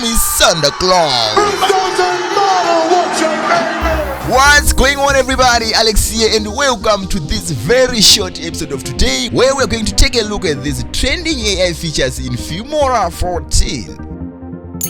me Santa Claus. What's going on, everybody? Alex here, and welcome to this very short episode of today, where we're going to take a look at these trending AI features in Filmora 14.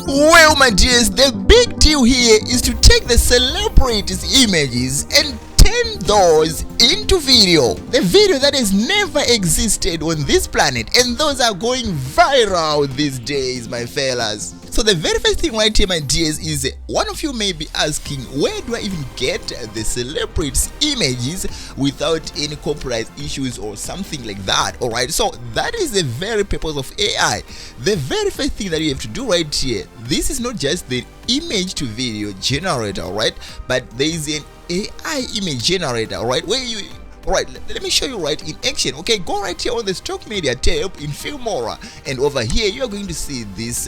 Well, my dears, the big deal here is to take the celebrities' images and turn those into video. The video that has never existed on this planet, and those are going viral these days, my fellas. So the very first thing right here, my dears, is one of you may be asking, where do I even get the celebrities' images without any copyright issues or something like that? Alright, so that is the very purpose of AI. The very first thing that you have to do right here, this is not just the image to video generator, alright, but there is an AI image generator, alright, where you alright, let me show you right in action. Okay, go right here on the stock media tab in Filmora, and over here you are going to see this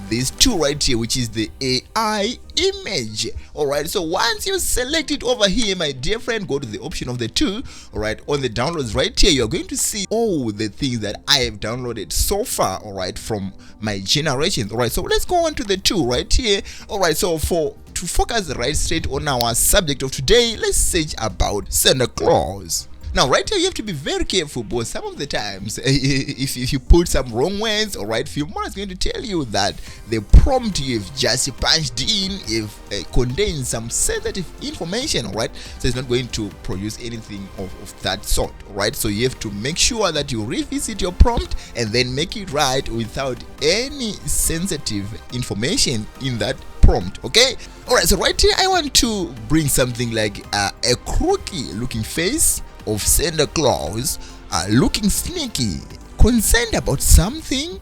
these two right here, which is the AI image. Alright, so once you select it over here, my dear friend, go to the option of the two. Alright, on the downloads right here, you are going to see all the things that I have downloaded so far, alright, from my generations. Alright, so let's go on to the two right here. Alright, so to focus right straight on our subject of today, let's search about Santa Claus. Now right here you have to be very careful, because some of the times if you put some wrong words, alright, Filmora is going to tell you that the prompt you've just punched in contains some sensitive information, alright, so it's not going to produce anything of that sort, alright. So you have to make sure that you revisit your prompt and then make it right without any sensitive information in that prompt. Okay, alright, so right here I want to bring something like a crooked looking face of Santa Claus, looking sneaky, concerned about something,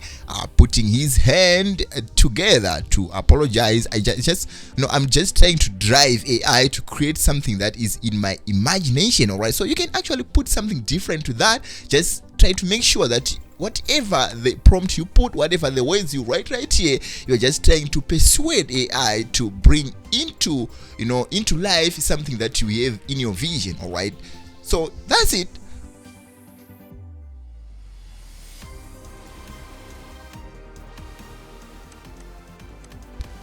putting his hand together to apologize. I'm just trying to drive AI to create something that is in my imagination. Alright, so you can actually put something different to that. Just try to make sure that whatever the prompt you put, whatever the words you write right here, you're just trying to persuade AI to bring into life something that you have in your vision. All right, so that's it.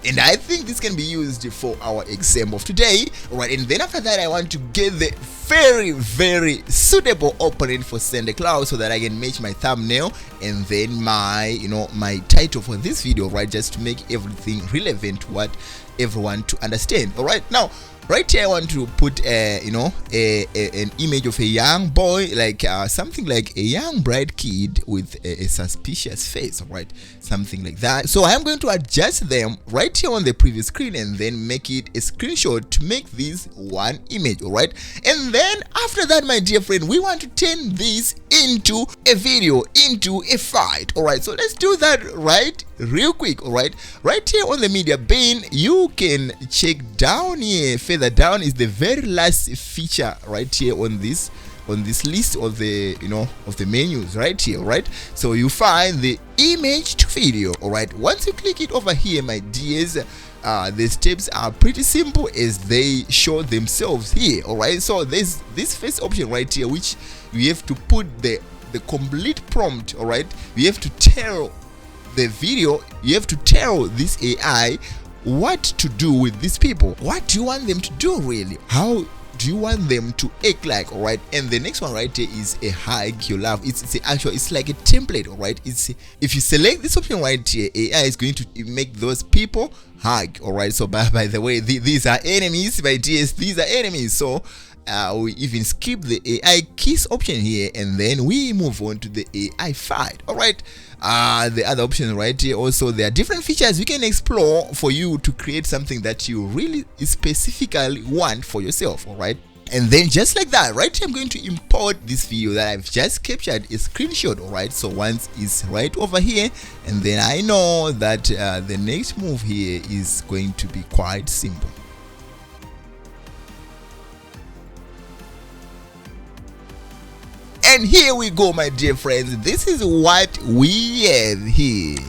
And I think this can be used for our exam of today. Alright, and then after that I want to get the very suitable opponent for Santa Claus, so that I can match my thumbnail and then my title for this video, right, just to make everything relevant to what everyone to understand. Alright, now right here I want to put an image of a young boy, like something like a young bright kid with a suspicious face, alright, something like that. So I am going to adjust them right here on the previous screen and then make it a screenshot to make this one image, alright. And then after that, my dear friend, we want to turn this into a video, into a fight. Alright, so let's do that right real quick. Alright, right here on the media bin, you can check down here. Further down is the very last feature right here on this list of the of the menus right here. Right, so you find the image to video. Alright, once you click it over here, my dears, the steps are pretty simple as they show themselves here. Alright, so there's this first option right here, which you have to put the complete prompt. Alright, you have to tell the video, you have to tell this AI what to do with these people. What do you want them to do really? How do you want them to act like? Alright, and the next one right here is a hug you love. It's like a template. Alright, if you select this option right here, AI is going to make those people hug. Alright, so by the way, these are enemies, my dears, these are enemies. So we even skip the AI kiss option here, and then we move on to the AI fight. Alright, the other option right here, also there are different features you can explore for you to create something that you really specifically want for yourself. Alright, and then just like that right here, I'm going to import this video that I've just captured a screenshot. Alright, so once it's right over here, and then I know that the next move here is going to be quite simple. And here we go, my dear friends. This is what we have here.